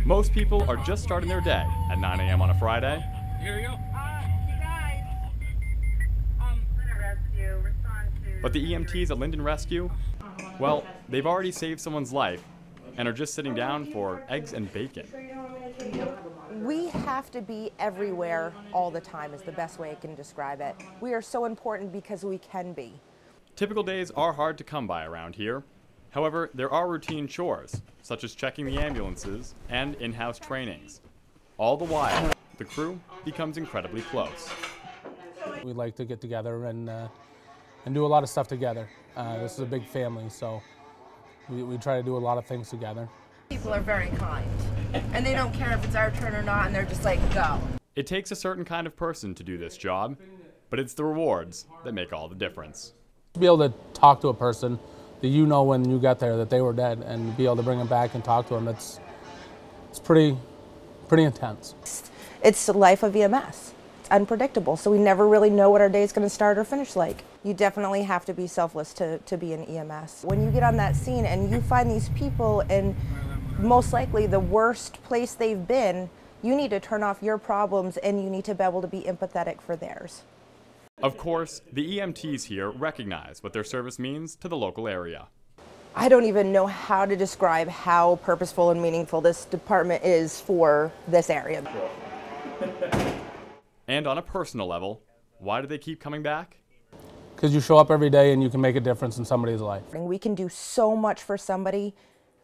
Most people are just starting their day at 9 a.m. on a Friday. Here we go. You guys, rescue, respond to... But the EMTs at Linden Rescue, well, they've already saved someone's life and are just sitting down for eggs and bacon. We have to be everywhere all the time is the best way I can describe it. We are so important because we can be. Typical days are hard to come by around here. However, there are routine chores, such as checking the ambulances and in-house trainings. All the while, the crew becomes incredibly close. We like to get together and do a lot of stuff together. This is a big family, so we try to do a lot of things together. People are very kind, and they don't care if it's our turn or not, and they're just like, go. It takes a certain kind of person to do this job, but it's the rewards that make all the difference. To be able to talk to a person that you know when you got there that they were dead, and be able to bring them back and talk to them, it's pretty intense. It's the life of EMS. It's unpredictable, so we never really know what our day is going to start or finish like. You definitely have to be selfless to be an EMS. When you get on that scene and you find these people in most likely the worst place they've been, you need to turn off your problems and you need to be able to be empathetic for theirs. Of course, the EMTs here recognize what their service means to the local area. I don't even know how to describe how purposeful and meaningful this department is for this area. And on a personal level, why do they keep coming back? Because you show up every day and you can make a difference in somebody's life. We can do so much for somebody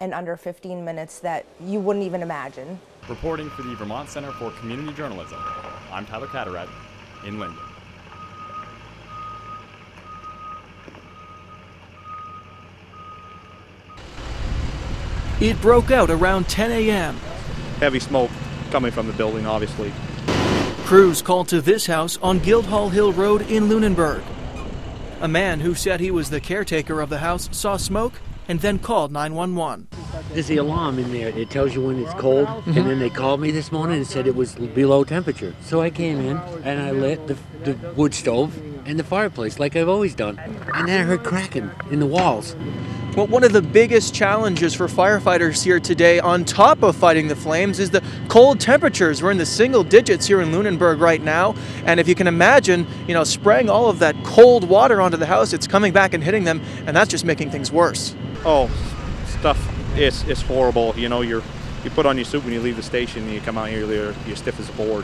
in under 15 minutes that you wouldn't even imagine. Reporting for the Vermont Center for Community Journalism, I'm Tyler Cataract in Linden. It broke out around 10 a.m. Heavy smoke coming from the building, obviously. Crews called to this house on Guildhall Hill Road in Lunenburg. A man who said he was the caretaker of the house saw smoke and then called 911. There's the alarm in there. It tells you when it's cold. And then they called me this morning and said it was below temperature. So I came in and I lit the wood stove and the fireplace like I've always done. And then I heard cracking in the walls. Well, one of the biggest challenges for firefighters here today, on top of fighting the flames, is the cold temperatures. We're in the single digits here in Lunenburg right now, and if you can imagine, spraying all of that cold water onto the house, it's coming back and hitting them, and that's just making things worse. Oh, stuff is horrible. You put on your suit when you leave the station, and you come out here, you're stiff as a board.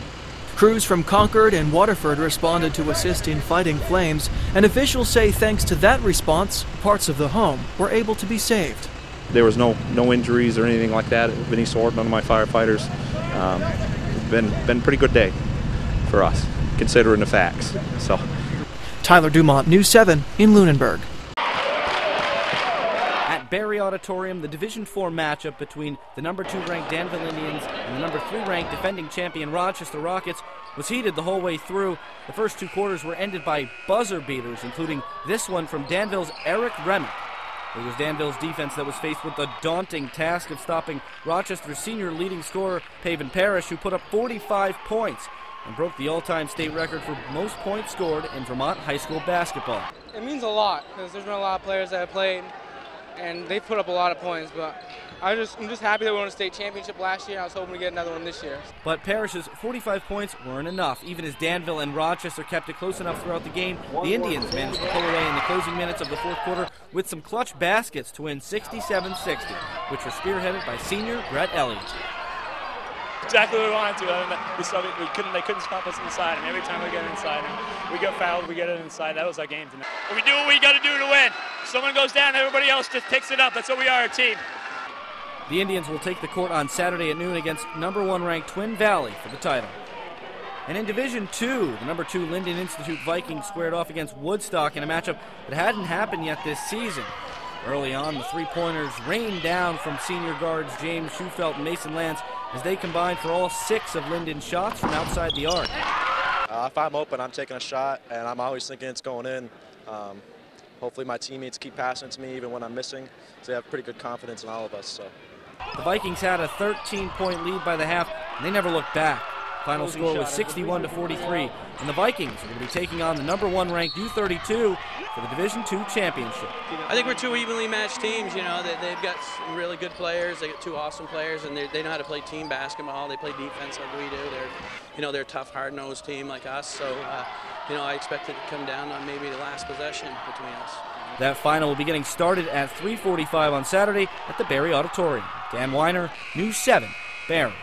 Crews from Concord and Waterford responded to assist in fighting flames, and officials say thanks to that response, parts of the home were able to be saved. There was no injuries or anything like that of any sort. None of my firefighters. Been a pretty good day for us, considering the facts. So, Tyler Dumont, News 7 in Lunenburg. At Barry Auditorium, the Division IV matchup between the number 2 ranked Danville Indians and the number 3 ranked defending champion Rochester Rockets was heated the whole way through. The first 2 quarters were ended by buzzer beaters, including this one from Danville's Eric Remick. It was Danville's defense that was faced with the daunting task of stopping Rochester's senior leading scorer, Paven Parrish, who put up 45 points and broke the all-time state record for most points scored in Vermont high school basketball. It means a lot because there's been a lot of players that have played and they put up a lot of points, but I'm just happy that we won a state championship last year, and I was hoping to get another one this year. But Parrish's 45 points weren't enough. Even as Danville and Rochester kept it close enough throughout the game, the Indians managed to pull away in the closing minutes of the fourth quarter with some clutch baskets to win 67-60, which were spearheaded by senior Brett Elliott. Exactly what we wanted to. They couldn't stop us inside, and every time we get inside, and we get fouled, we get it inside. That was our game tonight. We do what we got to do to win. If someone goes down, everybody else just picks it up. That's what we are, a team. The Indians will take the court on Saturday at noon against number 1 ranked Twin Valley for the title. And in Division II, the number 2 Linden Institute Vikings squared off against Woodstock in a matchup that hadn't happened yet this season. Early on, the three-pointers rained down from senior guards James Schufelt and Mason Lance as they combined for all 6 of Linden's shots from outside the arc. If I'm open, I'm taking a shot, and I'm always thinking it's going in. Hopefully my teammates keep passing to me even when I'm missing, so they have pretty good confidence in all of us. So. The Vikings had a 13-point lead by the half, and they never looked back. Final score was 61-43, and the Vikings are going to be taking on the #1 ranked U32 for the Division II championship. I think we're two evenly matched teams. You know, they've got some really good players. They got two awesome players, and they know how to play team basketball. They play defense like we do. They're a tough, hard-nosed team like us. So, I expect it to come down on maybe the last possession between us. That final will be getting started at 3:45 on Saturday at the Barry Auditorium. Dan Weiner, News 7, Barry.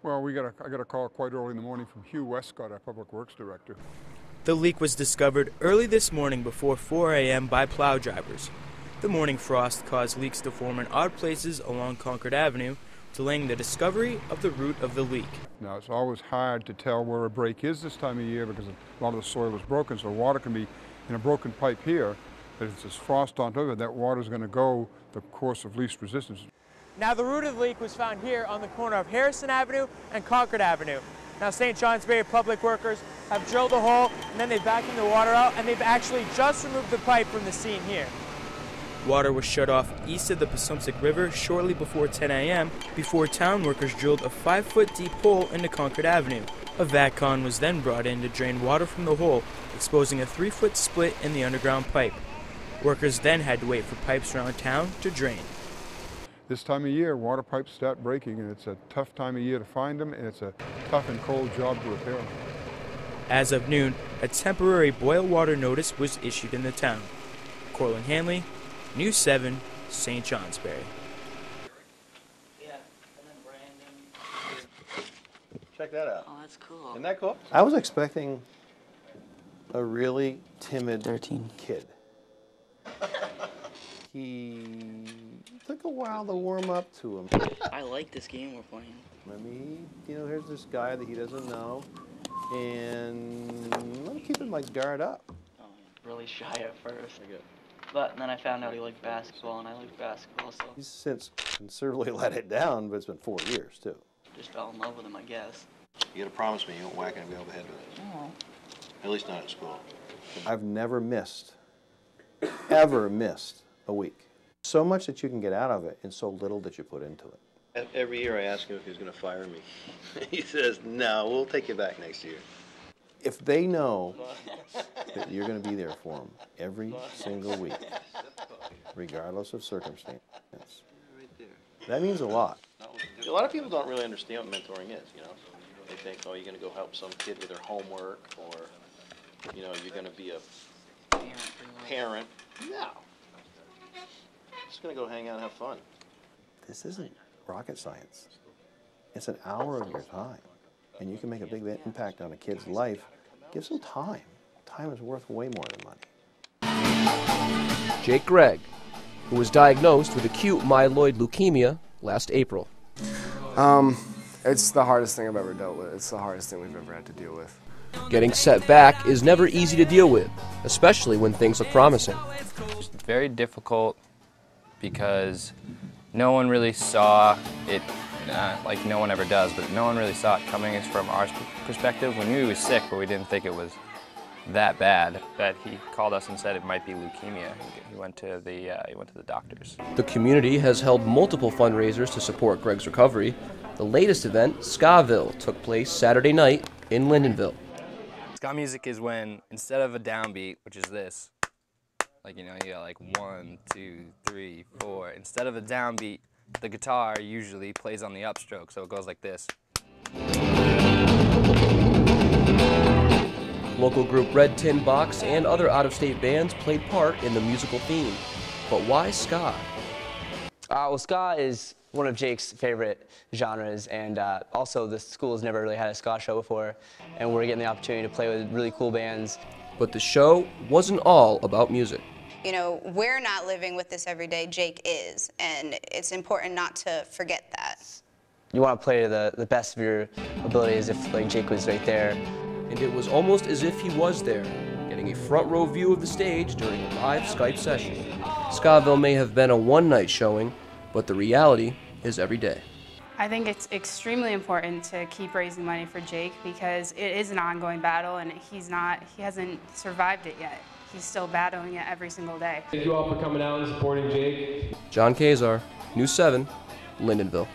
Well, I got a call quite early in the morning from Hugh Westcott, our Public Works Director. The leak was discovered early this morning before 4 a.m. by plow drivers. The morning frost caused leaks to form in odd places along Concord Avenue, delaying the discovery of the root of the leak. Now, it's always hard to tell where a break is this time of year because a lot of the soil is broken, so water can be in a broken pipe here, but if there's frost on top of it, that water is going to go the course of least resistance. Now, the root of the leak was found here on the corner of Harrison Avenue and Concord Avenue. Now, St. Johnsbury public workers have drilled a hole, and then they vacuumed the water out, and they've actually just removed the pipe from the scene here. Water was shut off east of the Passumpsic River shortly before 10 a.m. before town workers drilled a 5-foot deep hole into Concord Avenue. A VATCON was then brought in to drain water from the hole, exposing a 3-foot split in the underground pipe. Workers then had to wait for pipes around town to drain. This time of year, water pipes start breaking, and it's a tough time of year to find them, and it's a tough and cold job to repair them. As of noon, a temporary boil water notice was issued in the town. Corlin Hanley, News 7, St. Johnsbury. Check that out. Oh, that's cool. Isn't that cool? I was expecting a really timid 13 kid. He took a while to warm up to him. I like this game we're playing. I mean, here's this guy that he doesn't know, and let me keep him like guard up. Oh, really shy at first. But then I found out he liked basketball, and I like basketball, so. He's since considerably let it down, but it's been 4 years, too. Just fell in love with him, I guess. You gotta promise me you won't whack anybody over the head with it. Oh. At least not at school. I've never missed, ever missed a week. So much that you can get out of it and so little that you put into it. Every year I ask him if he's going to fire me. He says, no, we'll take you back next year. If they know that you're going to be there for them every single week, regardless of circumstance, that means a lot. A lot of people don't really understand what mentoring is, They think, oh, you're going to go help some kid with their homework, or, you're going to be a parent. No. Just going to go hang out and have fun. This isn't rocket science. It's an hour of your time, and you can make a big impact on a kid's life. Give some time. Time is worth way more than money. Jake Gregg, who was diagnosed with acute myeloid leukemia last April. It's the hardest thing I've ever dealt with. It's the hardest thing we've ever had to deal with. Getting set back is never easy to deal with, especially when things look promising. It's very difficult because no one really saw it, like no one ever does, but no one really saw it coming from our perspective. We knew he was sick, but we didn't think it was that bad. That he called us and said it might be leukemia. He went to the doctors. The community has held multiple fundraisers to support Greg's recovery. The latest event, Skaville, took place Saturday night in Lindenville. Ska music is when, instead of a downbeat, which is this, like, you got like 1, 2, 3, 4, instead of a downbeat, the guitar usually plays on the upstroke, so it goes like this. Local group Red Tin Box and other out-of-state bands played part in the musical theme. But why ska? Well, ska is one of Jake's favorite genres, and also the school has never really had a ska show before, and we're getting the opportunity to play with really cool bands. But the show wasn't all about music. We're not living with this every day, Jake is, and it's important not to forget that. You want to play to the best of your ability as if like Jake was right there. And it was almost as if he was there, getting a front row view of the stage during a live Skype session. Skaville may have been a one-night showing, but the reality is every day. I think it's extremely important to keep raising money for Jake because it is an ongoing battle and he hasn't survived it yet. He's still battling it every single day. Thank you all for coming out and supporting Jake. John Kazar, News 7, Lindenville.